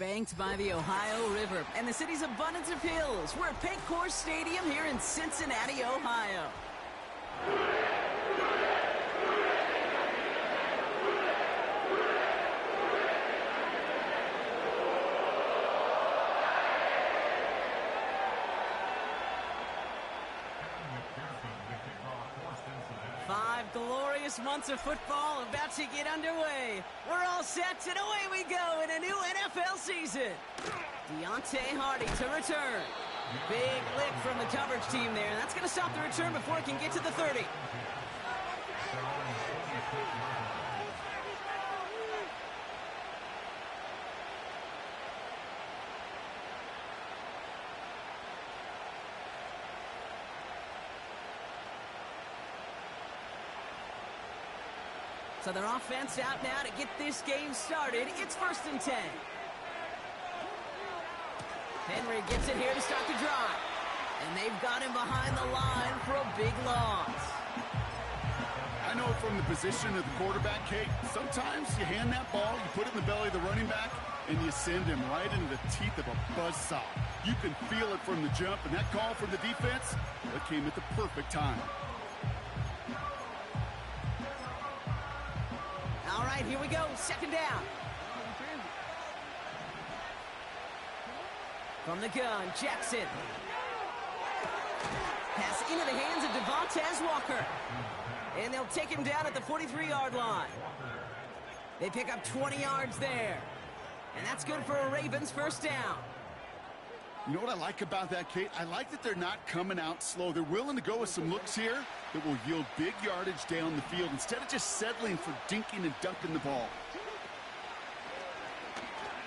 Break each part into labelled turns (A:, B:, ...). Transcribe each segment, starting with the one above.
A: banked by the Ohio River and the city's abundance of hills. We're at Paycor Stadium here in Cincinnati, Ohio. Glorious months of football about to get underway. We're all set, and away we go in a new NFL season. Deontay Hardy to return. Big lick from the coverage team there. That's going to stop the return before it can get to the 30. So their offense out now to get this game started. It's 1st and 10. Henry gets it here to start the drive. And they've got him behind the line for a big loss.
B: I know from the position of the quarterback, Kate, sometimes you hand that ball, you put it in the belly of the running back, and you send him right into the teeth of a buzzsaw. You can feel it from the jump, and that call from the defense, that came at the perfect time.
A: All right, here we go. 2nd down. From the gun, Jackson. Pass into the hands of Devontae Walker. And they'll take him down at the 43-yard line. They pick up 20 yards there. And that's good for a Ravens 1st down.
B: You know what I like about that, Kate? I like that they're not coming out slow. They're willing to go with some looks here that will yield big yardage down the field instead of just settling for dinking and dunking the ball.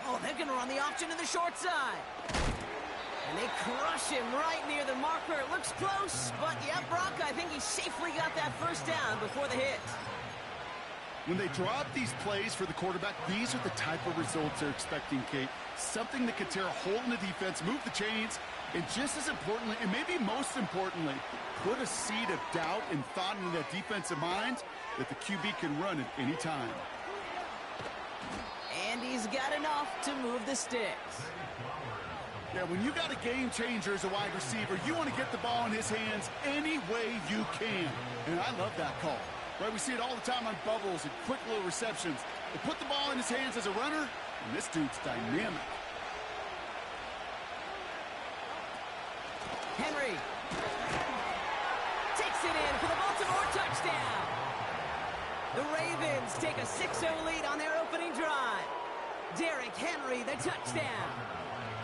A: Oh, they're going to run the option to the short side. And they crush him right near the marker. It looks close, but yeah, Brock, I think he safely got that 1st down before the hit.
B: When they draw up these plays for the quarterback, these are the type of results they're expecting, Kate. Something that can tear a hole in the defense, move the chains, and just as importantly, and maybe most importantly, put a seed of doubt and thought into that defensive mind that the QB can run at any time.
A: And he's got enough to move the sticks.
B: Yeah, when you got a game changer as a wide receiver, you want to get the ball in his hands any way you can. And I love that call. Right, we see it all the time on bubbles and quick little receptions. They put the ball in his hands as a runner, and this dude's dynamic.
A: Henry takes it in for the Baltimore touchdown. The Ravens take a 6-0 lead on their opening drive. Derrick Henry, the touchdown.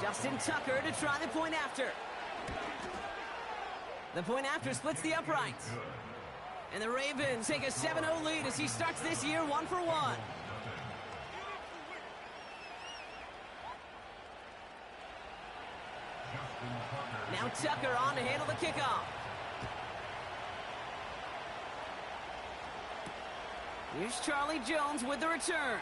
A: Justin Tucker to try the point after. The point after splits the uprights. And the Ravens take a 7-0 lead as he starts this year 1-for-1. Now Tucker on to handle the kickoff. Here's Charlie Jones with the return.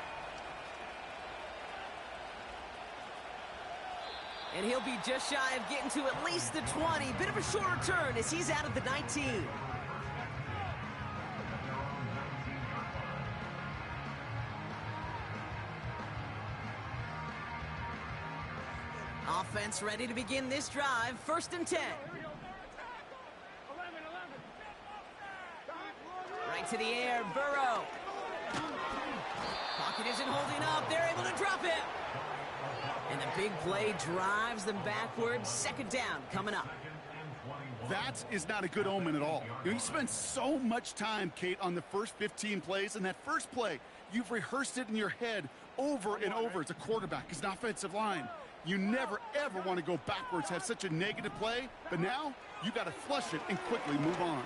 A: And he'll be just shy of getting to at least the 20. Bit of a short return as he's out of the 19. Offense ready to begin this drive. 1st and 10. Right to the air, Burrow. Pocket isn't holding up. They're able to drop him. And the big play drives them backwards. 2nd down coming up.
B: That is not a good omen at all. You spend so much time, Kate, on the first 15 plays, and that first play, you've rehearsed it in your head over and over as a quarterback, as an offensive line. You never, ever want to go backwards, have such a negative play, but now you got to flush it and quickly move on.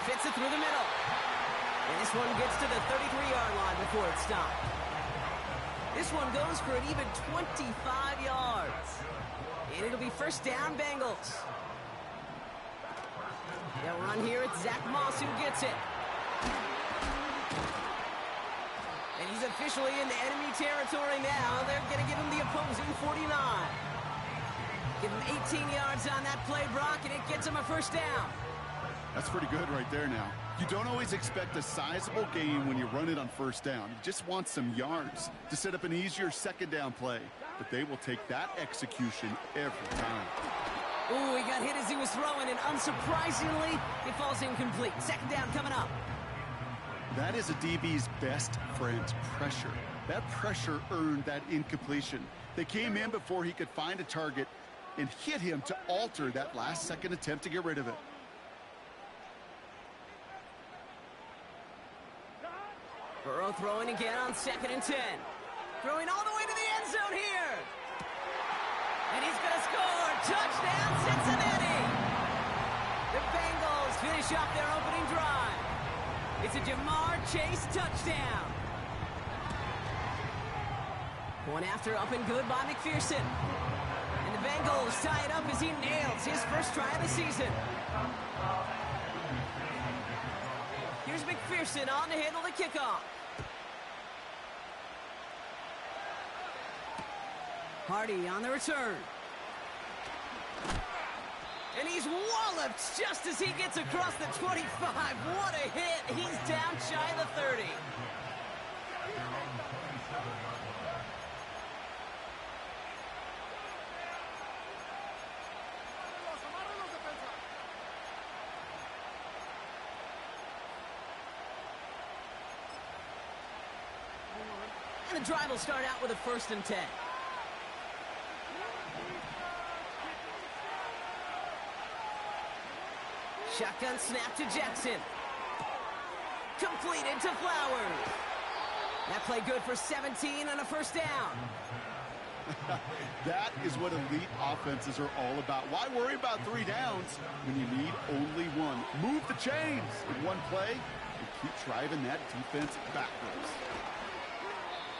A: Fits it through the middle. And this one gets to the 33-yard line before it's stopped. This one goes for an even 25 yards. And it'll be 1st down, Bengals. They'll run here. It's Zach Moss who gets it. And he's officially into enemy territory now. They're going to give him the opposing 49. Give him 18 yards on that play, Brock, and it gets him a 1st down.
B: That's pretty good right there now. You don't always expect a sizable gain when you run it on first down. You just want some yards to set up an easier second down play. But they will take that execution every time.
A: Ooh, he got hit as he was throwing, and unsurprisingly, it falls incomplete. Second down coming up.
B: That is a DB's best friend, pressure. That pressure earned that incompletion. They came in before he could find a target and hit him to alter that last-second attempt to get rid of it.
A: Burrow throwing again on 2nd and 10. Throwing all the way to the end zone here. And he's going to score. Touchdown, Cincinnati. The Bengals finish off their opening drive. It's a Jamar Chase touchdown. Going after, up and good by McPherson. And the Bengals tie it up as he nails his first try of the season. Here's McPherson on to handle the kickoff. Hardy on the return. And he's walloped just as he gets across the 25. What a hit. He's down shy of the 30. And the drive will start out with a 1st and 10. Shotgun snap to Jackson. Completed to Flowers. That play good for 17 and a 1st down.
B: That is what elite offenses are all about. Why worry about 3 downs when you need only 1? Move the chains in one play and keep driving that defense backwards.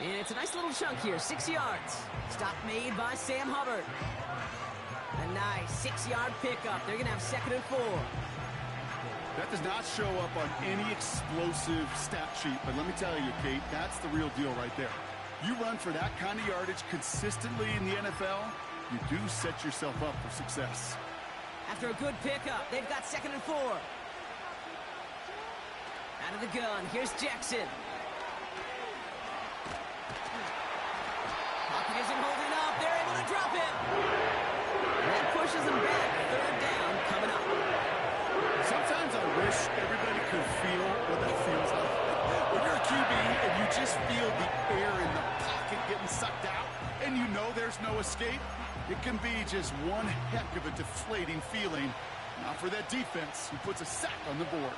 A: And it's a nice little chunk here, 6 yards. Stop made by Sam Hubbard. A nice 6-yard pickup. They're going to have 2nd and 4.
B: That does not show up on any explosive stat sheet, but let me tell you, Kate, that's the real deal right there. You run for that kind of yardage consistently in the NFL, you do set yourself up for success.
A: After a good pickup, they've got 2nd and 4. Out of the gun, here's Jackson. Pocket isn't holding up. They're able to drop him. That pushes him back. 3rd down coming up.
B: Sometimes I wish everybody could feel what that feels like. When you're a QB and you just feel the air in the pocket getting sucked out and you know there's no escape, it can be just one heck of a deflating feeling. Not for that defense who puts a sack on the board.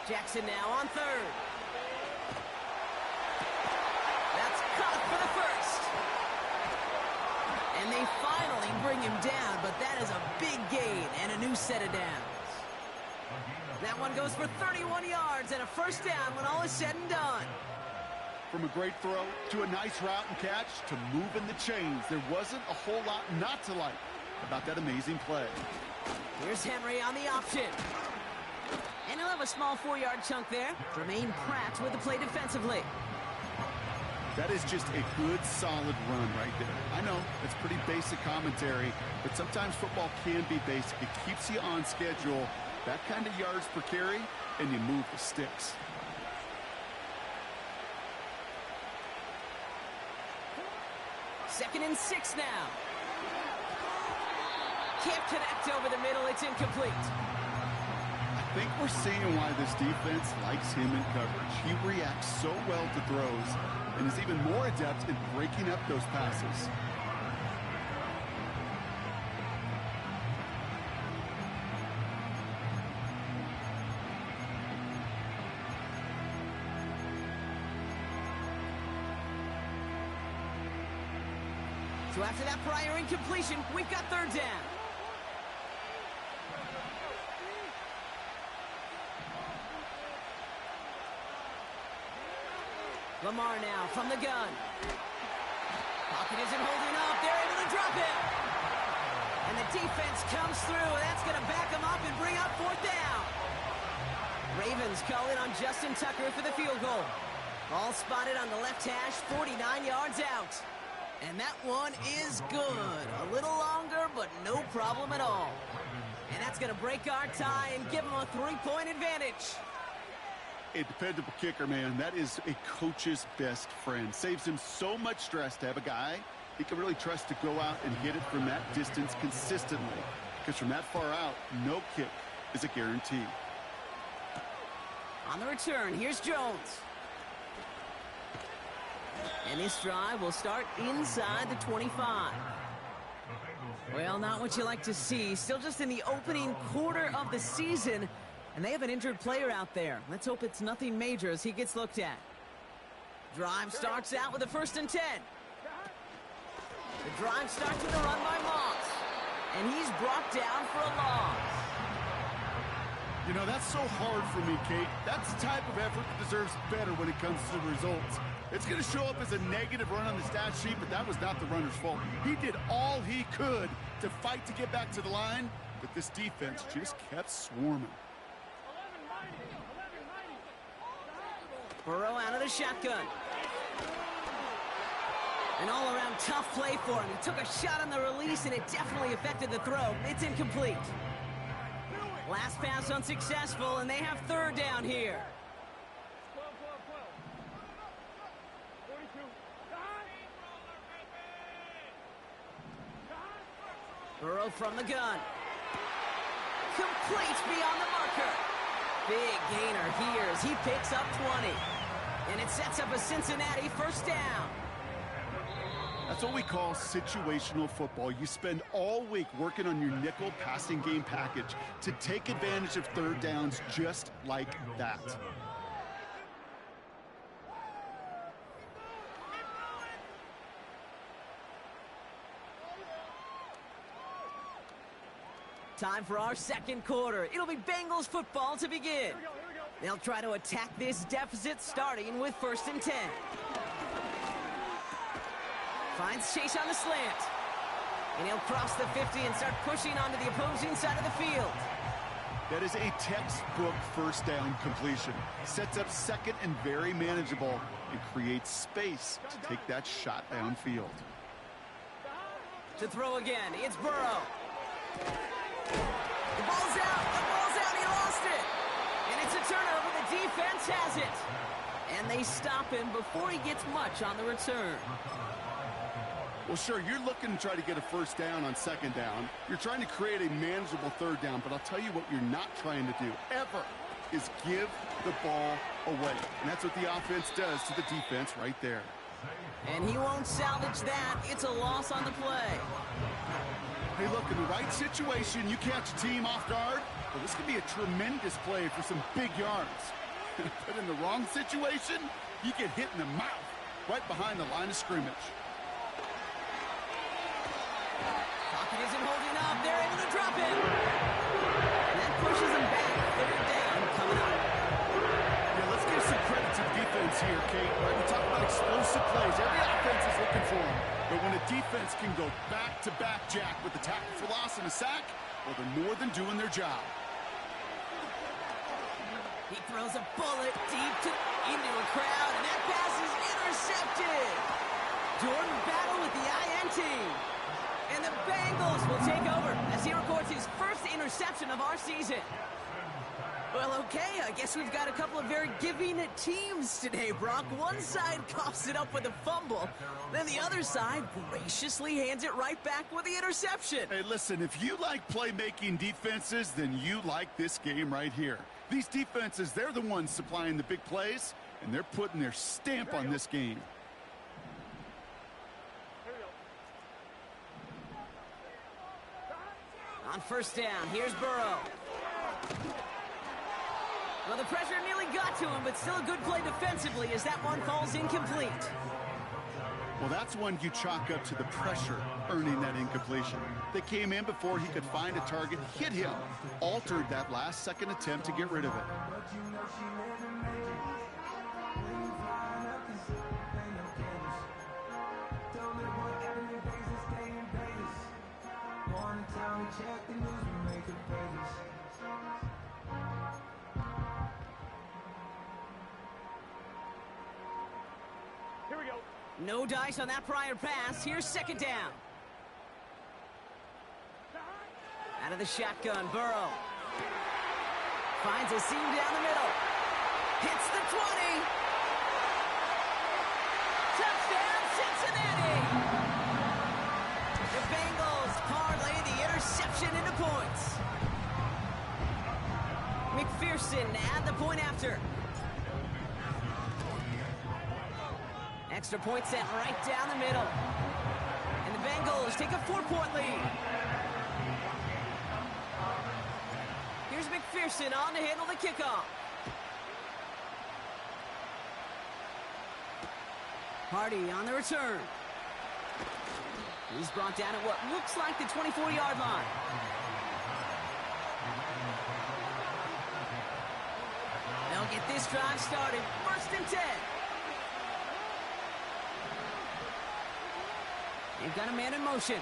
A: Jackson now on 3rd. That's caught for the 1st. And they finally bring him down, but that is a big gain and a new set of downs. That one goes for 31 yards and a 1st down when all is said and done.
B: From a great throw to a nice route and catch to moving the chains, there wasn't a whole lot not to like about that amazing play.
A: Here's Henry on the option. And he'll have a small 4-yard chunk there. Jermaine Pratt with the play defensively.
B: That is just a good, solid run right there. I know, it's pretty basic commentary, but sometimes football can be basic. It keeps you on schedule, that kind of yards per carry, and you move the sticks.
A: Second and 6 now. Can't connect over the middle. It's incomplete.
B: I think we're seeing why this defense likes him in coverage. He reacts so well to throws and is even more adept in breaking up those passes.
A: So after that prior incompletion, we've got 3rd down. Lamar now from the gun. Pocket isn't holding up. They're able to drop it. And the defense comes through. That's going to back them up and bring up 4th down. Ravens call in on Justin Tucker for the field goal. Ball spotted on the left hash, 49 yards out. And that one is good. A little longer, but no problem at all. And that's going to break our tie and give them a 3-point advantage.
B: A dependable kicker, man. That is a coach's best friend. Saves him so much stress to have a guy he can really trust to go out and hit it from that distance consistently. Because from that far out, no kick is a guarantee.
A: On the return, here's Jones. And this drive will start inside the 25. Well, not what you like to see. Still just in the opening quarter of the season. And they have an injured player out there. Let's hope it's nothing major as he gets looked at. Drive starts out with a 1st and 10. The drive starts with a run by Moss. And he's brought down for a loss.
B: You know, that's so hard for me, Kate. That's the type of effort that deserves better when it comes to the results. It's going to show up as a negative run on the stat sheet, but that was not the runner's fault. He did all he could to fight to get back to the line, but this defense just kept swarming.
A: Burrow out of the shotgun. An all-around tough play for him. He took a shot on the release, and it definitely affected the throw. It's incomplete. Last pass unsuccessful, and they have 3rd down here. Burrow from the gun. Complete beyond the marker. Big gainer here as he picks up 20. And it sets up a Cincinnati 1st down.
B: That's what we call situational football. You spend all week working on your nickel passing game package to take advantage of 3rd downs just like that.
A: Time for our 2nd quarter. It'll be Bengals football to begin. They'll try to attack this deficit starting with 1st and 10. Finds Chase on the slant. And he'll cross the 50 and start pushing onto the opposing side of the field.
B: That is a textbook 1st down completion. Sets up 2nd and very manageable and creates space to take that shot downfield.
A: To throw again, it's Burrow. The ball's out, he lost it. And it's a turnover, the defense has it. And they stop him before he gets much on the return.
B: Well, sure, you're looking to try to get a 1st down on 2nd down. You're trying to create a manageable 3rd down, but I'll tell you what you're not trying to do, ever, is give the ball away. And that's what the offense does to the defense right there.
A: And he won't salvage that. It's a loss on the play.
B: Hey, look, in the right situation, you catch a team off guard, well, this could be a tremendous play for some big yards. But in the wrong situation, you get hit in the mouth right behind the line of scrimmage.
A: Pocket isn't holding up. They're able to drop it. And that pushes him back. 3rd down coming up.
B: Yeah, let's give some credit to the defense here, Kate. Right, we talk about explosive plays. Every offense is looking for them. But when a defense can go back-to-back, Jack, with the tackle for loss and a sack, well, they're more than doing their job.
A: He throws a bullet into a crowd, and that pass is intercepted. Jordan Battle with the INT. And the Bengals will take over as he records his 1st interception of our season. Well, okay, I guess we've got a couple of very giving teams today, Brock. One side coughs it up with a fumble, then the other side graciously hands it right back with the interception.
B: Hey, listen, if you like playmaking defenses, then you like this game right here. These defenses, they're the ones supplying the big plays, and they're putting their stamp on this game.
A: On 1st down, here's Burrow. Well, the pressure nearly got to him, but still a good play defensively as that one falls incomplete.
B: Well, that's one you chalk up to the pressure earning that incompletion. They came in before he could find a target, hit him, altered that last-second attempt to get rid of it.
C: Here we go.
A: No dice on that prior pass. Here's second down. Out of the shotgun, Burrow. Finds a seam down the middle. Hits the 20. Touchdown, Cincinnati! The Bengals parlay the interception into points. McPherson to add the point after. Extra point sent right down the middle. And the Bengals take a 4-point lead. Here's McPherson on to handle the kickoff. Hardy on the return. He's brought down at what looks like the 24-yard line. They'll get this drive started. 1st and 10. They've got a man in motion.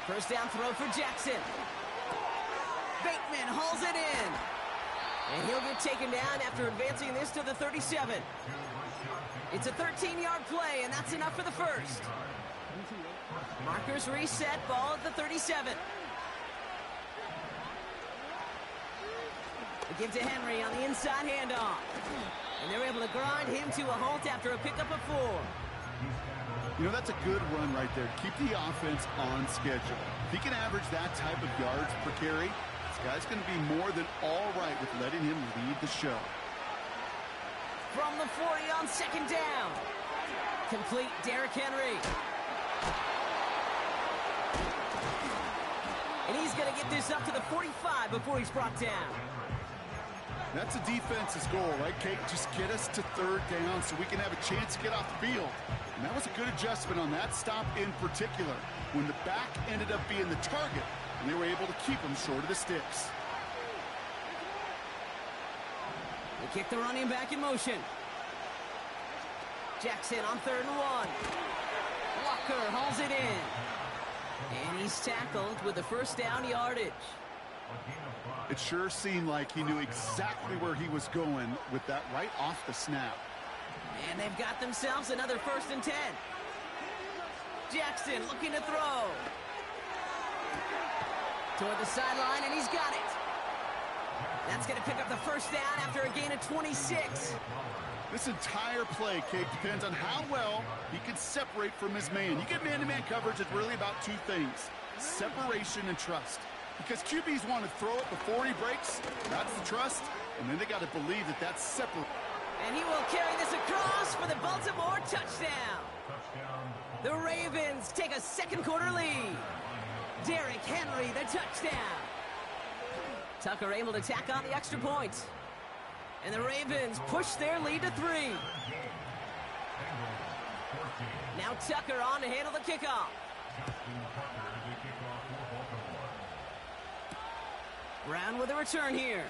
A: First down throw for Jackson. Bateman hauls it in. And he'll get taken down after advancing this to the 37. It's a 13-yard play, and that's enough for the first. Markers reset, ball at the 37. They give to Henry on the inside handoff. And they're able to grind him to a halt after a pickup of 4.
B: You know, that's a good run right there. Keep the offense on schedule. If he can average that type of yards per carry, this guy's going to be more than all right with letting him lead the show.
A: From the 40 on second down. Complete Derrick Henry. And he's going to get this up to the 45 before he's brought down.
B: That's a defense's goal, right, Kate? Just get us to 3rd down so we can have a chance to get off the field. And that was a good adjustment on that stop in particular, when the back ended up being the target, and they were able to keep him short of the sticks.
A: They kick the running back in motion. Jackson on 3rd and 1. Walker hauls it in. And he's tackled with the first down yardage.
B: It sure seemed like he knew exactly where he was going with that right off the snap.
A: And they've got themselves another 1st and 10. Jackson looking to throw. Toward the sideline, and he's got it. That's going to pick up the first down after a gain of 26.
B: This entire play, Kate, depends on how well he can separate from his man. You get man-to-man coverage, it's really about 2 things: separation and trust. Because QBs want to throw it before he breaks. That's the trust. And then they got to believe that that's separate.
A: And he will carry this across for the Baltimore touchdown. The Ravens take a 2nd quarter lead. Derrick Henry, the touchdown. Tucker able to tack on the extra point. And the Ravens push their lead to 3. Now Tucker on to handle the kickoff. Brown with a return here.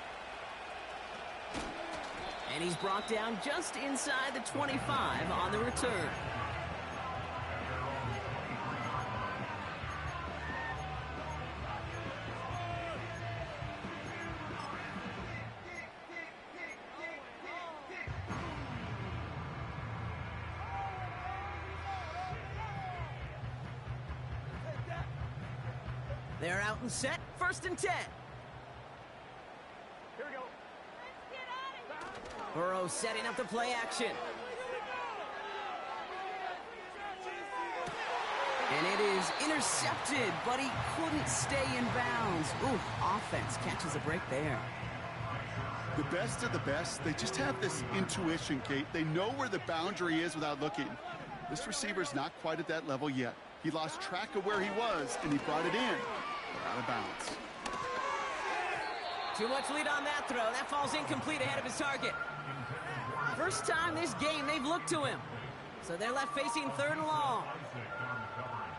A: And he's brought down just inside the 25 on the return. They're out and set. 1st and 10. Here we go. Burrow setting up the play action. And it is intercepted, but he couldn't stay in bounds. Ooh, offense catches a break there.
B: The best of the best, they just have this intuition, Kate. They know where the boundary is without looking. This receiver's not quite at that level yet. He lost track of where he was, and he brought it in. Out of bounds.
A: Too much lead on that throw. That falls incomplete ahead of his target. First time this game they've looked to him. So they're left facing 3rd and long.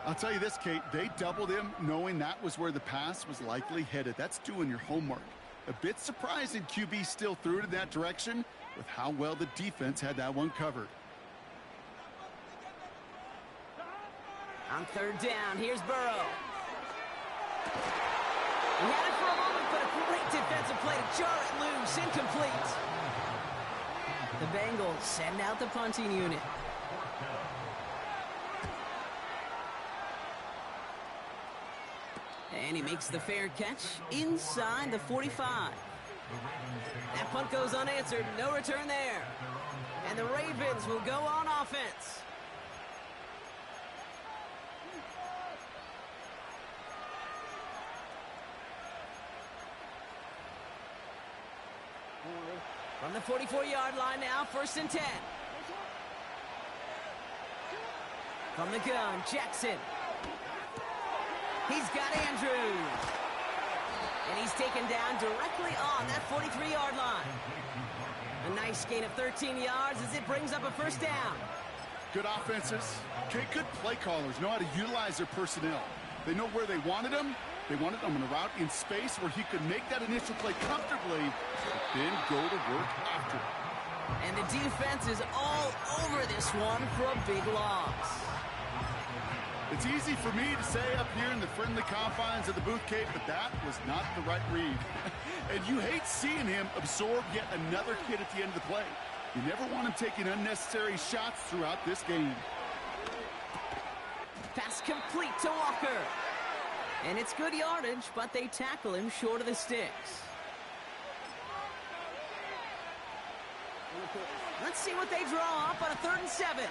B: I'll tell you this, Kate. They doubled him knowing that was where the pass was likely headed. That's doing your homework. A bit surprising QB still threw it in that direction with how well the defense had that one covered.
A: On 3rd down, here's Burrow. He had it for a moment, but a great defensive play to jar it loose. Incomplete. The Bengals send out the punting unit. And he makes the fair catch inside the 45. That punt goes unanswered. No return there. And the Ravens will go on offense. From the 44-yard line now, 1st and 10. From the gun, Jackson. He's got Andrews. And he's taken down directly on that 43-yard line. A nice gain of 13 yards as it brings up a 1st down.
B: Good offenses. Okay, good play callers know how to utilize their personnel. They know where they wanted them. They wanted him on a route in space where he could make that initial play comfortably, but then go to work after it.
A: And the defense is all over this one for a big loss.
B: It's easy for me to say up here in the friendly confines of the booth, Kate, but that was not the right read. And you hate seeing him absorb yet another hit at the end of the play. You never want him taking unnecessary shots throughout this game.
A: Pass complete to Walker. And it's good yardage, but they tackle him short of the sticks. Let's see what they draw up on a 3rd and 7.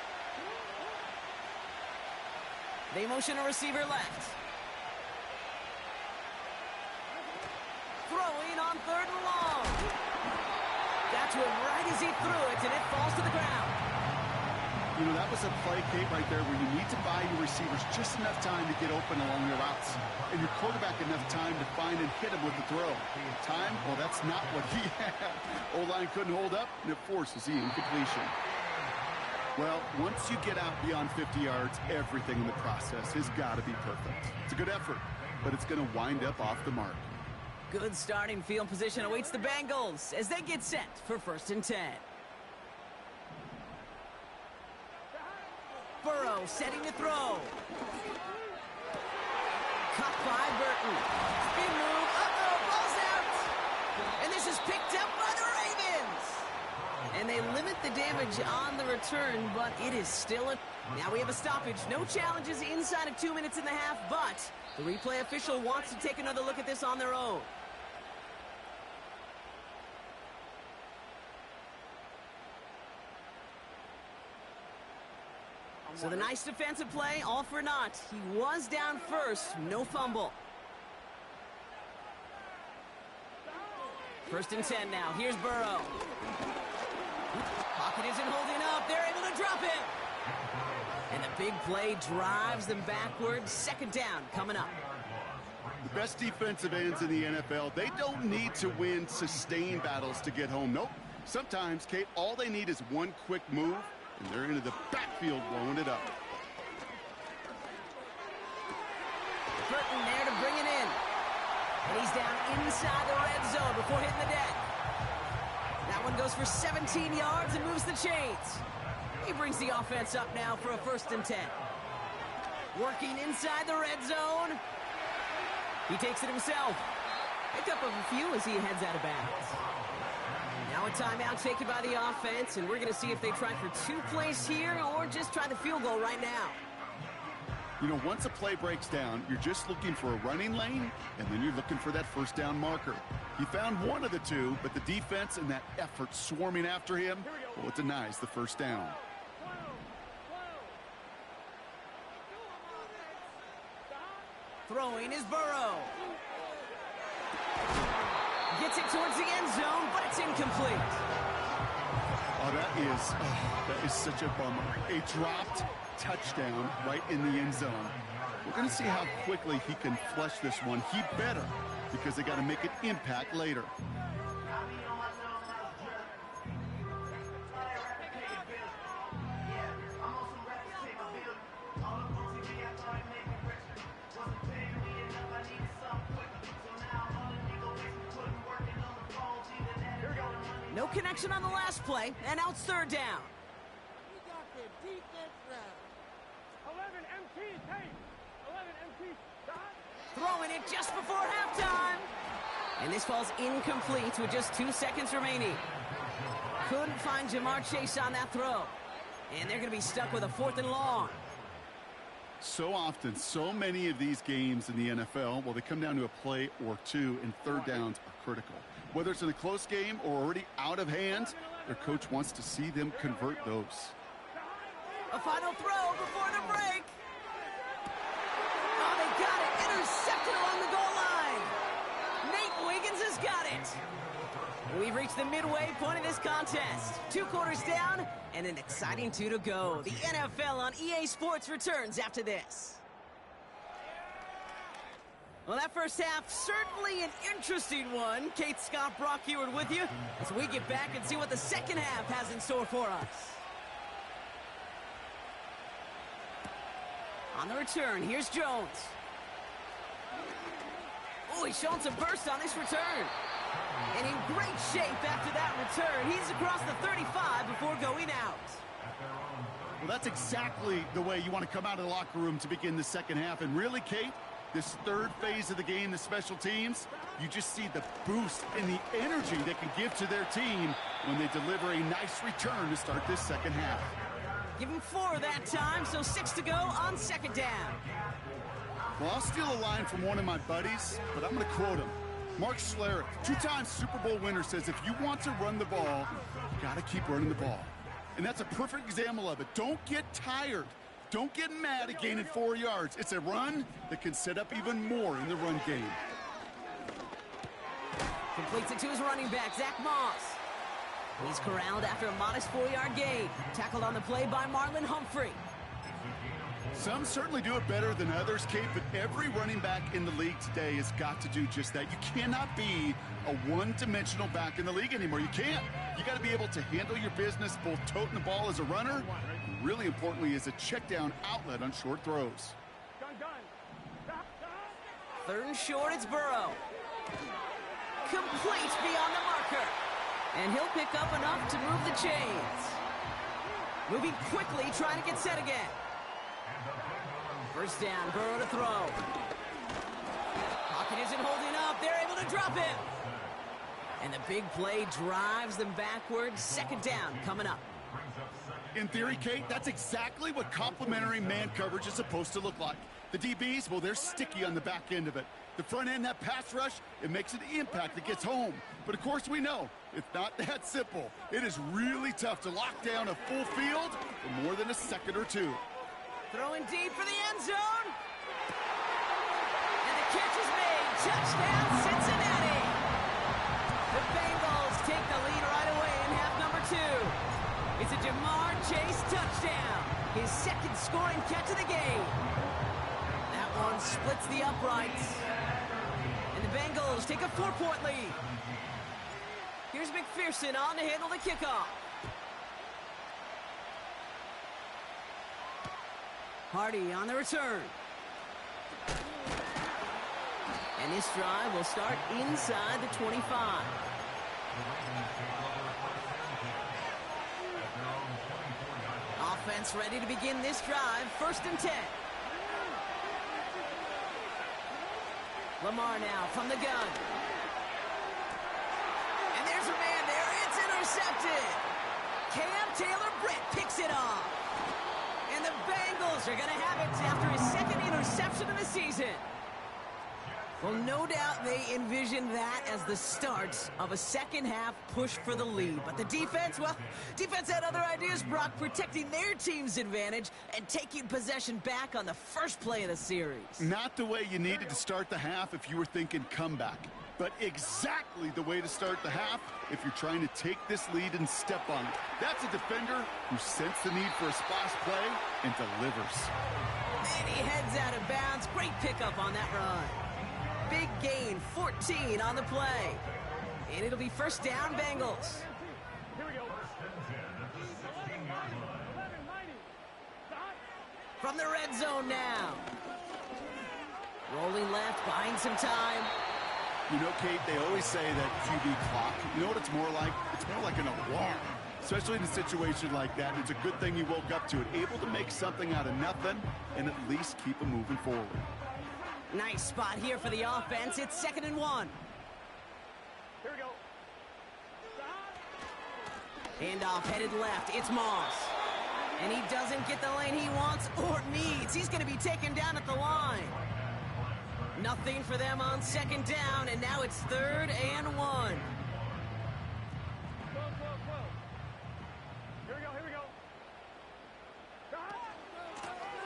A: They motion a receiver left. Throwing on 3rd and long. Got to him right as he threw it, and it falls to the ground.
B: You know, that was a play, Kate, right there where you need to buy your receivers just enough time to get open along their routes. And your quarterback enough time to find and hit him with the throw. Time? Well, that's not what he had. O-line couldn't hold up, and it forces the incompletion. Well, once you get out beyond 50 yards, everything in the process has got to be perfect. It's a good effort, but it's going to wind up off the mark.
A: Good starting field position awaits the Bengals as they get set for 1st and 10. Burrow setting to throw. Cut by Burton. Spin move. Uh-oh, ball's out. And this is picked up by the Ravens. And they limit the damage on the return, but it is still a... Now we have a stoppage. No challenges inside of 2 minutes and a half, but the replay official wants to take another look at this on their own. So the nice defensive play, all for naught. He was down first, no fumble. 1st and 10 now. Here's Burrow. Pocket isn't holding up. They're able to drop it. And the big play drives them backwards. 2nd down coming up.
B: The best defensive ends in the NFL, they don't need to win sustained battles to get home. Nope. Sometimes, Kate, all they need is one quick move, and they're into the backfield blowing it up.
A: Burton there to bring it in. And he's down inside the red zone before hitting the deck. That one goes for 17 yards and moves the chains. He brings the offense up now for a 1st and 10. Working inside the red zone. He takes it himself. Picked up a few as he heads out of bounds. Now a timeout taken by the offense, and we're going to see if they try for 2 plays here or just try the field goal right now.
B: You know, once a play breaks down, you're just looking for a running lane, and then you're looking for that 1st down marker. He found one of the two, but the defense and that effort swarming after him, well, it denies the 1st down.
A: Throwing is Burrow. Gets it towards the end zone, but it's incomplete.
B: Oh, that is such a bummer. A dropped touchdown right in the end zone. We're going to see how quickly he can flush this one. He better, because they got to make an impact later.
A: No connection on the last play, and now it's 3rd down.
C: We got the defense right. 11 MT tape. 11 MT stop.
A: Throwing it just before halftime. And this falls incomplete with just 2 seconds remaining. Couldn't find Jamar Chase on that throw. And they're going to be stuck with a 4th and long.
B: So often, so many of these games in the NFL, well, they come down to a play or two, and third downs are critical. Whether it's in a close game or already out of hand, their coach wants to see them convert those.
A: A final throw before the break. Oh, they got it. Intercepted along the goal line. Nate Wiggins has got it. We've reached the midway point of this contest. 2 quarters down and an exciting 2 to go. The NFL on EA Sports returns after this. Well, that first half, certainly an interesting one. Kate, Scott, Brock Heward with you as we get back and see what the second half has in store for us. On the return, here's Jones. Oh, he's showing some burst on this return. And in great shape after that return. He's across the 35 before going out.
B: Well, that's exactly the way you want to come out of the locker room to begin the second half. And really, Kate, this third phase of the game, the special teams, you just see the boost and the energy they can give to their team when they deliver a nice return to start this second half.
A: Give him 4 that time, so 6 to go on second down.
B: Well, I'll steal a line from one of my buddies, but I'm going to quote him. Mark Schlereth, 2-time Super Bowl winner, says if you want to run the ball, you got to keep running the ball. And that's a perfect example of it. Don't get tired. Don't get mad at gaining 4 yards. It's a run that can set up even more in the run game.
A: Completes it to his running back, Zach Moss. He's corralled after a modest 4-yard gain. Tackled on the play by Marlon Humphrey.
B: Some certainly do it better than others, Kate, but every running back in the league today has got to do just that. You cannot be a one-dimensional back in the league anymore. You can't. You got to be able to handle your business, both toting the ball as a runner, and really importantly as a check-down outlet on short throws.
A: 3rd and short, it's Burrow. Complete beyond the marker. And he'll pick up enough to move the chains. Moving quickly, trying to get set again. First down, Burrow to throw. Pocket isn't holding up. They're able to drop him. And the big play drives them backwards. Second down coming up.
B: In theory, Kate, that's exactly what complementary man coverage is supposed to look like. The DBs, well, they're sticky on the back end of it. The front end, that pass rush, it makes an impact that gets home. But of course we know, it's not that simple. It is really tough to lock down a full field for more than a second or two.
A: Throwing deep for the end zone. And the catch is made. Touchdown, Cincinnati. The Bengals take the lead right away in half number 2. It's a Jamar Chase touchdown. His second scoring catch of the game. That one splits the uprights. And the Bengals take a 4-point lead. Here's McPherson on to handle the kickoff. Hardy on the return. And this drive will start inside the 25. Offense ready to begin this drive. 1st and 10. Lamar now from the gun. And there's a man there. It's intercepted. Cam Taylor-Britt picks it off. And the Bengals are going to have it after his second interception of the season. Well, no doubt they envision that as the start of a second half push for the lead. But the defense, well, defense had other ideas, Brock, protecting their team's advantage and taking possession back on the first play of the series. Not the way you needed to start the half if you were thinking comeback, but exactly the way to start the half if you're trying to take this lead and step on it. That's a defender who sensed the need for a splash play and delivers. And he heads out of bounds. Great pickup on that run. Big gain, 14 on the play. And it'll be first down, Bengals.
C: Here we go.
A: From the red zone now. Rolling left, buying some time.
B: You know, Kate, they always say that QB clock. You know what it's more like? It's more like an alarm. Especially in a situation like that. It's a good thing you woke up to it. Able to make something out of nothing and at least keep them moving forward.
A: Nice spot here for the offense. It's 2nd and 1.
C: Here we go.
A: Handoff headed left. It's Moss. And he doesn't get the lane he wants or needs. He's going to be taken down at the line. Nothing for them on second down, and now it's 3rd and 1.
C: Here we go.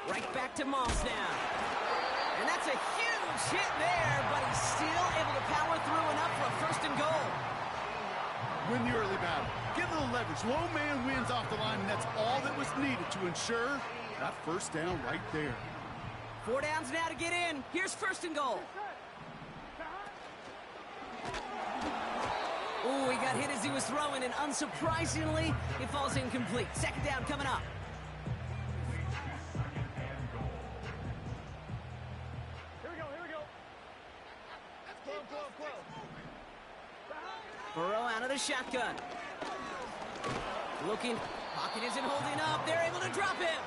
A: Right back to Moss now. And that's a huge hit there, but he's still able to power through enough for a 1st and goal.
B: Win the early battle. Get a little leverage. Low man wins off the line, and that's all that was needed to ensure that 1st down right there.
A: 4 downs now to get in. Here's 1st and goal. Ooh, he got hit as he was throwing, and unsurprisingly, it falls incomplete. 2nd down coming up.
C: Here we go. Close.
A: Burrow out of the shotgun. Looking. Pocket isn't holding up. They're able to drop him.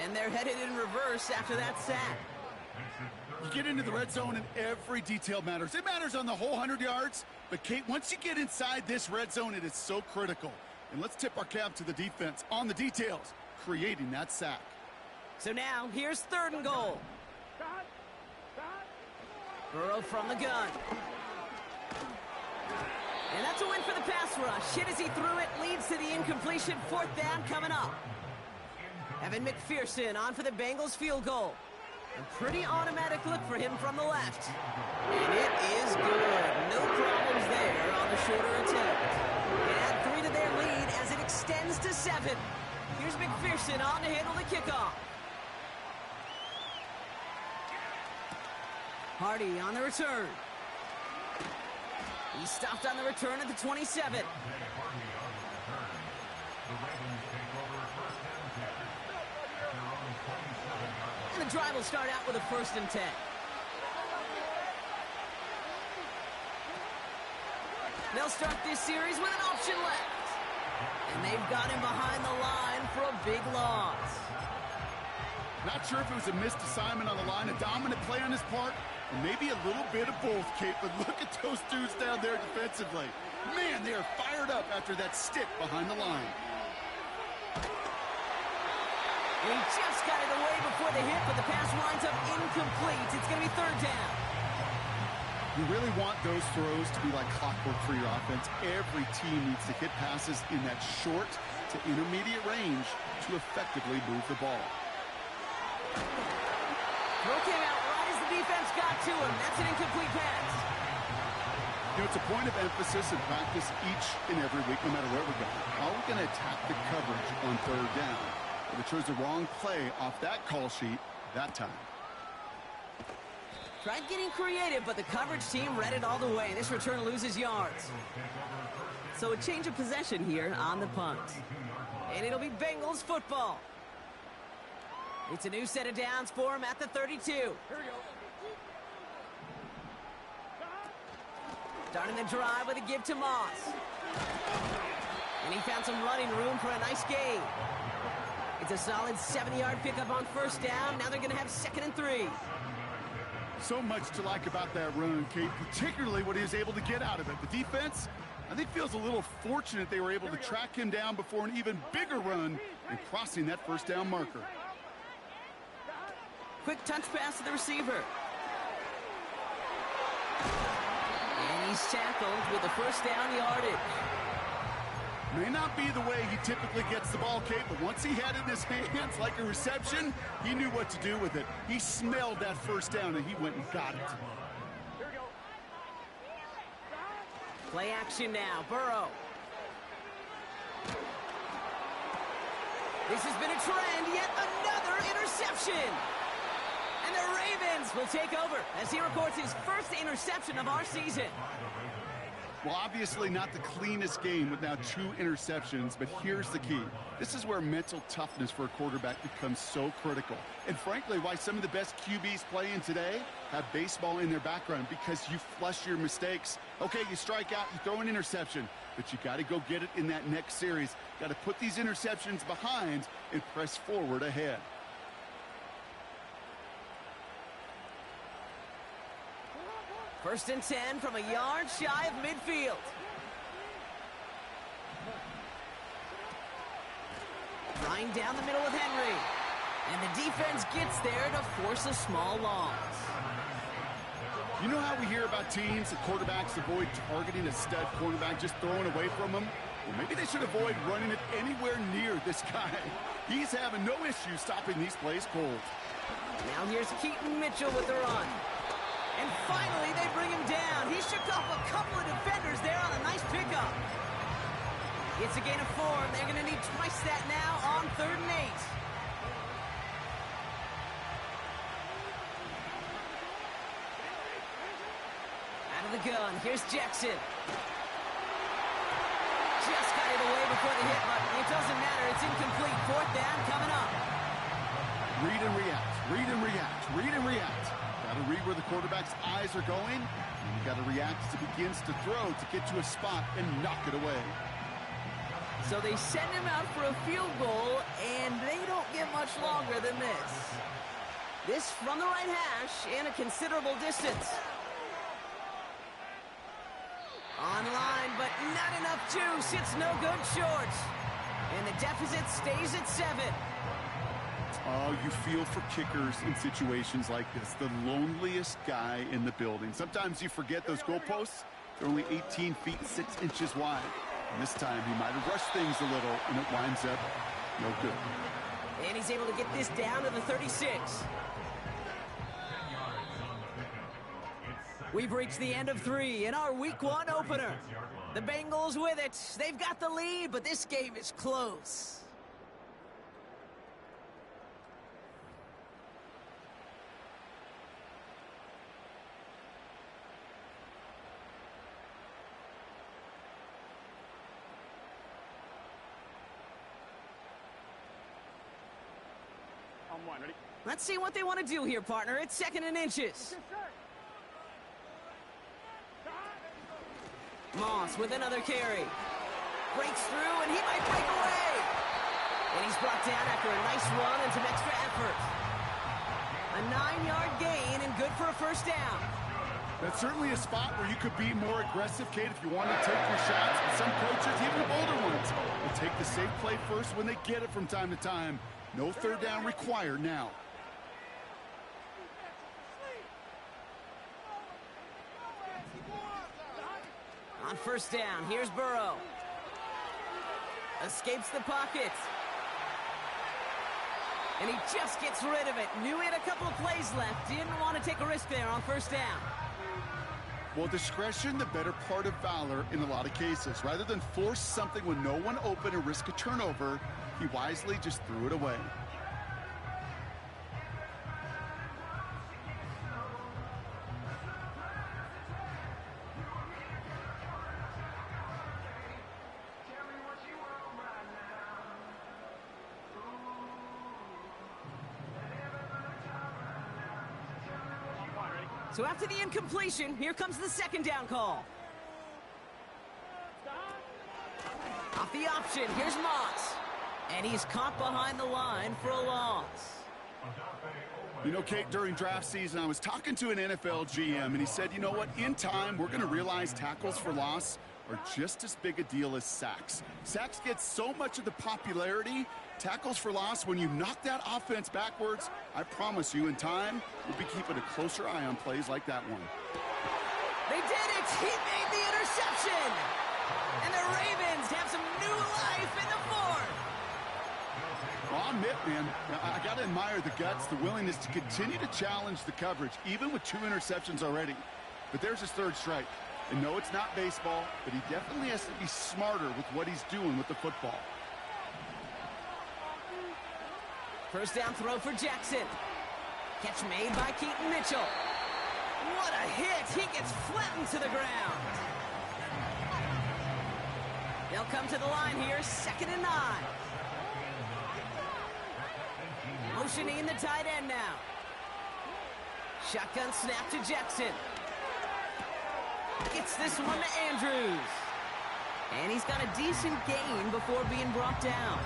A: And they're headed in reverse after that sack.
B: You get into the red zone and every detail matters. It matters on the whole 100 yards. But, Kate, once you get inside this red zone, it is so critical. And let's tip our cap to the defense on the details, creating that sack.
A: So now, here's 3rd and goal. Burrow from the gun. And that's a win for the pass rush. Hit as he threw it, leads to the incompletion. 4th down coming up. Evan McPherson on for the Bengals field goal. A pretty automatic look for him from the left. And it is good. No problems there on the shorter attempt. They add 3 to their lead as it extends to 7. Here's McPherson on to handle the kickoff. Hardy on the return. He stopped on the return at the 27. And the drive will start out with a 1st and 10. They'll start this series with an option left. And they've got him behind the line for a big loss.
B: Not sure if it was a missed assignment on the line, a dominant play on his part, or maybe a little bit of both, Kate, but look at those dudes down there defensively. Man, they are fired up after that stick behind the line.
A: And he just got it away before the hit, but the pass winds up incomplete. It's going to be 3rd down.
B: You really want those throws to be like clockwork for your offense. Every team needs to hit passes in that short to intermediate range to effectively move the ball.
A: Throw came out right as the defense got to him. That's an incomplete pass.
B: You know, it's a point of emphasis and practice each and every week, no matter where we're going. How are we going to attack the coverage on 3rd down? But they chose the wrong play off that call sheet that time.
A: Tried getting creative, but the coverage team read it all the way. This return loses yards. So a change of possession here on the punt. And it'll be Bengals football. It's a new set of downs for him at the 32.
C: Here we go.
A: Starting the drive with a give to Moss. And he found some running room for a nice gain. It's a solid 70-yard pickup on 1st down. Now they're going to have 2nd and 3.
B: So much to like about that run, Kate, particularly what he was able to get out of it. The defense, I think, feels a little fortunate they were able to track him down before an even bigger run and crossing that 1st down marker.
A: Quick touch pass to the receiver. And he's tackled with the 1st down yardage.
B: May not be the way he typically gets the ball, Kate, but once he had it in his hands like a reception, he knew what to do with it. He smelled that 1st down, and he went and got it.
C: Here we go.
A: Play action now. Burrow. This has been a trend. Yet another interception. And the Ravens will take over as he records his 1st interception of our season.
B: Well, obviously not the cleanest game with now 2 interceptions, but here's the key. This is where mental toughness for a quarterback becomes so critical. And frankly, why some of the best QBs playing today have baseball in their background, because you flush your mistakes. Okay, you strike out, you throw an interception, but you got to go get it in that next series. Got to put these interceptions behind and press forward ahead.
A: First and 10 from a yard shy of midfield. Flying down the middle with Henry. And the defense gets there to force a small loss.
B: You know how we hear about teams that quarterbacks avoid targeting a stud cornerback, just throwing away from him? Well, maybe they should avoid running it anywhere near this guy. He's having no issue stopping these plays cold.
A: Now here's Keaton Mitchell with the run. And finally, they bring him down. He shook off a couple of defenders there on a nice pickup. It's a gain of 4. They're going to need twice that now on 3rd and 8. Out of the gun. Here's Jackson. Just got it away before the hit, but it doesn't matter. It's incomplete. 4th down coming up.
B: Read and react. Read and react. Read and react. Got to read where the quarterback's eyes are going. And you got to react as he begins to throw to get to a spot and knock it away.
A: So they send him out for a field goal, and they don't get much longer than this. This from the right hash and a considerable distance. Online, but not enough juice. It's no good short. And the deficit stays at 7.
B: Oh, you feel for kickers in situations like this. The loneliest guy in the building. Sometimes you forget those goalposts. They're only 18 feet 6 inches wide. And this time he might have rushed things a little, and it winds up no good.
A: And he's able to get this down to the 36. We've reached the end of 3 in our Week 1 opener. The Bengals with it. They've got the lead, but this game is close.
C: On 1, ready?
A: Let's see what they want to do here, partner. It's 2nd and inches. Moss with another carry. Breaks through, and he might break away. And he's brought down after a nice run and some extra effort. A 9-yard gain and good for a 1st down.
B: That's certainly a spot where you could be more aggressive, Kate, if you want to take your shots. But some coaches, even the older ones, will take the safe play first when they get it from time to time. No 3rd down required now.
A: On 1st down, here's Burrow. Escapes the pocket. And he just gets rid of it. Knew he had a couple of plays left. Didn't want to take a risk there on 1st down.
B: Well, discretion, the better part of valor in a lot of cases. Rather than force something when no one open and risk a turnover, he wisely just threw it away.
A: So after the incompletion, here comes the 2nd down call. Off the option, here's Moss. And he's caught behind the line for a loss.
B: You know, Kate, during draft season, I was talking to an NFL GM, and he said, you know what, in time, we're going to realize tackles for loss are just as big a deal as sacks. Sacks get so much of the popularity. Tackles for loss, when you knock that offense backwards, I promise you, in time, we'll be keeping a closer eye on plays like that one.
A: They did it! He made the interception! And the Ravens have some new life in the 4th.
B: Well, I'll admit, man, I got to admire the guts, the willingness to continue to challenge the coverage, even with 2 interceptions already. But there's his 3rd strike. And no, it's not baseball, but he definitely has to be smarter with what he's doing with the football.
A: 1st down throw for Jackson. Catch made by Keaton Mitchell. What a hit! He gets flattened to the ground. They'll come to the line here, 2nd and 9. Motioning the tight end now. Shotgun snap to Jackson. Gets this one to Andrews. And he's got a decent gain before being brought down.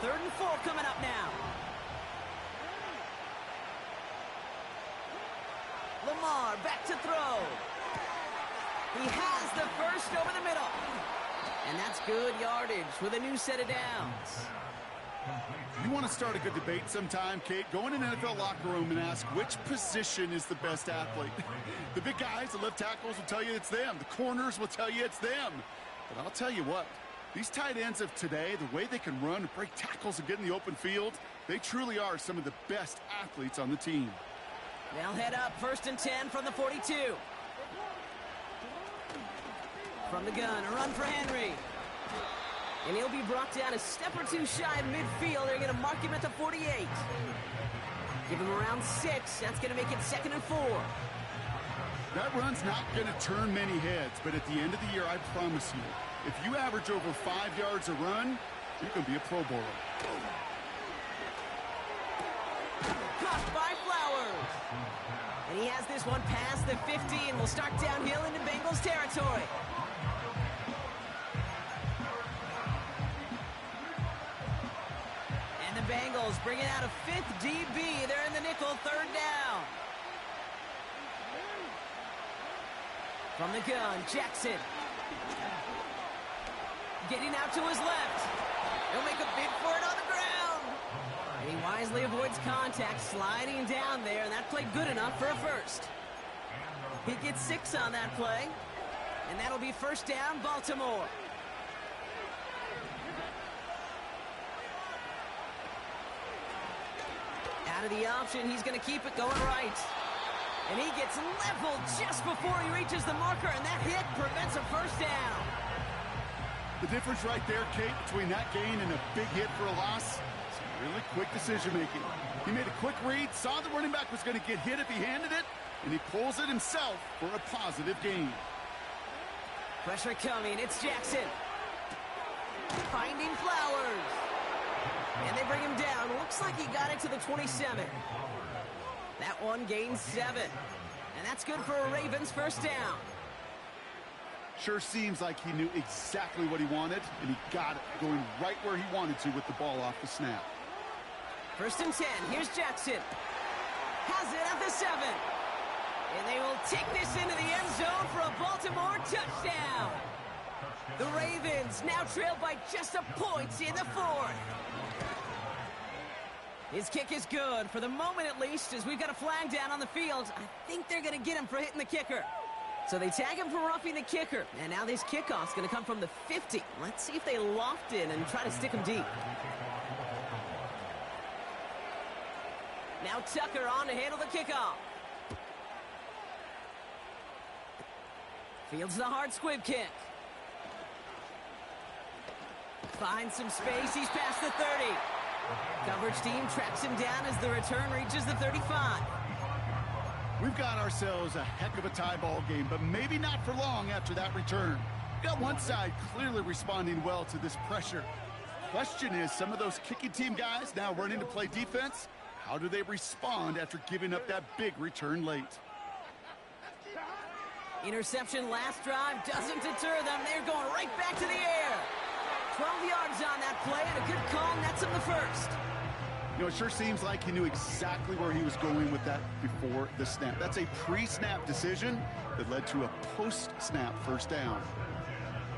A: Third and 4 coming up now. Lamar back to throw. the first over the middle. And that's good yardage with a new set of downs.
B: You want to start a good debate sometime, Kate? Go in an NFL locker room and ask which position is the best athlete. The big guys, the left tackles will tell you it's them. The corners will tell you it's them. But I'll tell you what, these tight ends of today, the way they can run and break tackles and get in the open field, they truly are some of the best athletes on the team.
A: They'll head up 1st and 10 from the 42. From the gun, a run for Henry. And he'll be brought down a step or two shy of midfield. They're going to mark him at the 48. Give him around 6. That's going to make it 2nd and 4.
B: That run's not going to turn many heads, but at the end of the year, I promise you, if you average over 5 yards a run, you're going to be a Pro Bowler.
A: Caught by Flowers. And he has this one past the 50 and will start downhill into Bengals territory. And the Bengals bringing out a 5th DB. They're in the nickel, 3rd down. From the gun, Jackson. Getting out to his left. He'll make a bid for it on the ground. And he wisely avoids contact, sliding down there, and that played good enough for a first. He gets 6 on that play, and that'll be 1st down, Baltimore. Out of the option, he's going to keep it going right. And he gets leveled just before he reaches the marker, and that hit prevents a 1st down.
B: The difference right there, Kate, between that gain and a big hit for a loss, is really quick decision-making. He made a quick read, saw the running back was going to get hit if he handed it, and he pulls it himself for a positive gain.
A: Pressure coming, it's Jackson. Finding Flowers. And they bring him down. Looks like he got it to the 27. That one gains 7. And that's good for a Ravens 1st down.
B: Sure seems like he knew exactly what he wanted, and he got it, going right where he wanted to with the ball off the snap.
A: 1st and 10. Here's Jackson. Has it at the 7. And they will take this into the end zone for a Baltimore touchdown. The Ravens now trail by just a point in the 4th. His kick is good, for the moment at least, as we've got a flag down on the field. I think they're going to get him for hitting the kicker. So they tag him for roughing the kicker. And now this kickoff's going to come from the 50. Let's see if they loft in and try to stick him deep. Now Tucker on to handle the kickoff. Fields the hard squib kick. Finds some space. He's past the 30. Coverage team tracks him down as the return reaches the 35.
B: We've got ourselves a heck of a tie ball game, but maybe not for long after that return. We've got one side clearly responding well to this pressure. Question is, some of those kicking team guys now running to play defense, how do they respond after giving up that big return late?
A: Interception last drive doesn't deter them. They're going right back to the air. 12 yards on that play, and a good call nets him the 1st.
B: You know, it sure seems like he knew exactly where he was going with that before the snap. That's a pre-snap decision that led to a post-snap 1st down.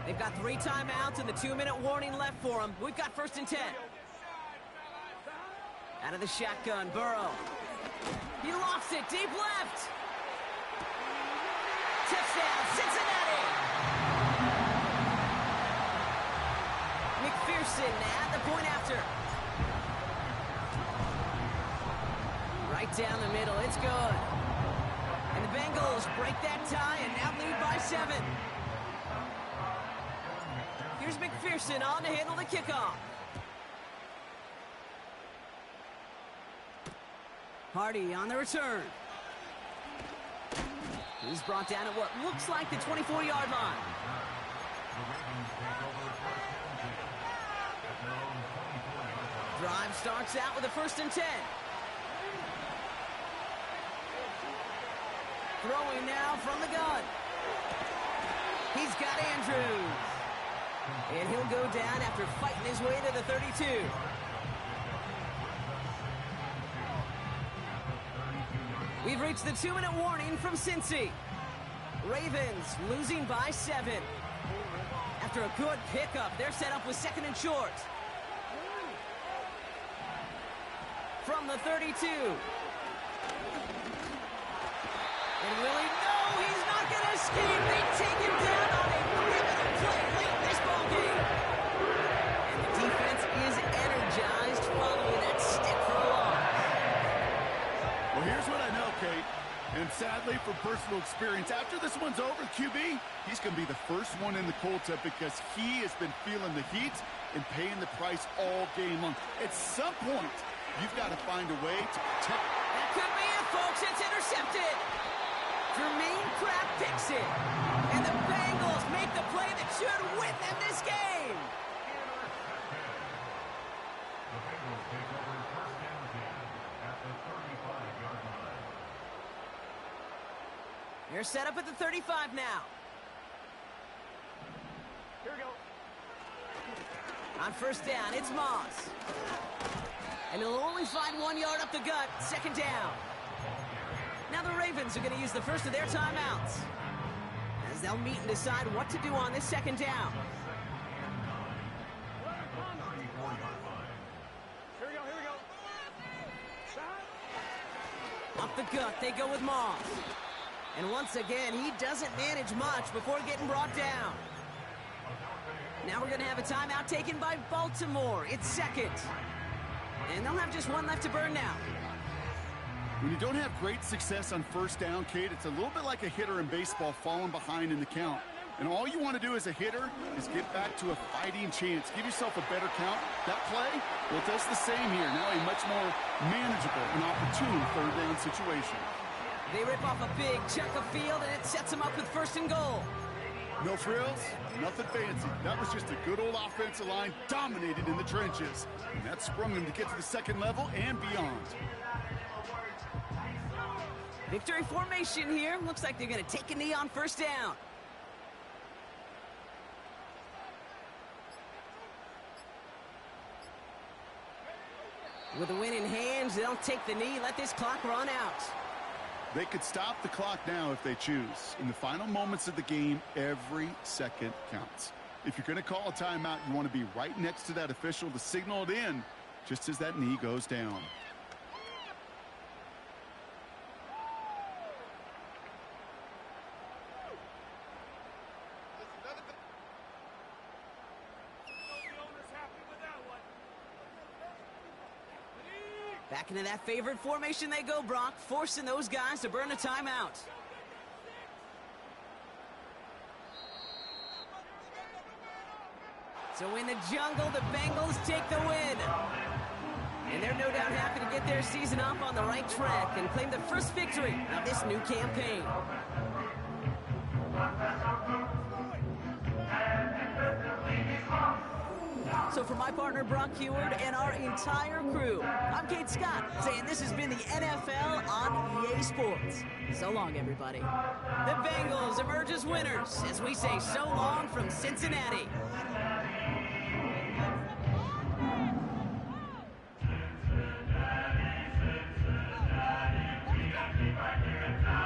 A: They've got 3 timeouts and the 2-minute warning left for them. We've got 1st and 10. Out of the shotgun, Burrow. He lofts it deep left. Touchdown, Cincinnati. McPherson at the point after. Right down the middle, it's good. And the Bengals break that tie and now lead by 7. Here's McPherson on to handle the kickoff. Hardy on the return. He's brought down at what looks like the 24-yard line. Drive starts out with a 1st and 10. Throwing now from the gun. He's got Andrews. And he'll go down after fighting his way to the 32. We've reached the 2-minute warning from Cincy. Ravens losing by 7. After a good pickup, they're set up with 2nd and short. From the 32. And really, no, he's not going to escape. They take him down on a pivotal play late in this ballgame. And the defense is energized following that stick for a loss.
B: Well, here's what I know, Kate. And sadly, from personal experience, after this one's over, QB, he's going to be the first one in the cold tub because he has been feeling the heat and paying the price all game long. At some point, you've got to find a way to protect.
A: That could be it, folks. It's intercepted. Jermaine Pratt picks it. And the Bengals make the play that should win them this game.
D: The Bengals take over first down at the 35-yard line.
A: They're set up at the 35 now.
C: Here we go.
A: On first down, it's Moss. And he'll only find 1 yard up the gut, 2nd down. Now the Ravens are going to use the first of their timeouts, as they'll meet and decide what to do on this 2nd down.
C: Here we go, here we go.
A: Up the gut, they go with Moss. And once again, he doesn't manage much before getting brought down. Now we're going to have a timeout taken by Baltimore. It's 2nd. And they'll have just 1 left to burn now.
B: When you don't have great success on first down, Kate, it's a little bit like a hitter in baseball falling behind in the count. And all you want to do as a hitter is get back to a fighting chance. Give yourself a better count. That play, well, it does the same here. Now a much more manageable and opportune 3rd down situation.
A: They rip off a big chunk of field, and it sets them up with 1st and goal.
B: No frills, nothing fancy. That was just a good old offensive line dominated in the trenches. And that sprung them to get to the 2nd level and beyond.
A: Victory formation here. Looks like they're going to take a knee on first down. With the win in hands, they'll take the knee, let this clock run out.
B: They could stop the clock now if they choose. In the final moments of the game, every second counts. If you're going to call a timeout, you want to be right next to that official to signal it in just as that knee goes down.
A: Back into that favorite formation they go, Brock, forcing those guys to burn a timeout. So in the jungle, the Bengals take the win. And they're no doubt happy to get their season off on the right track and claim the first victory of this new campaign. So for my partner, Brock Heward, and our entire crew, I'm Kate Scott, saying this has been the NFL on EA Sports. So long, everybody. The Bengals emerge as winners as we say so long from Cincinnati.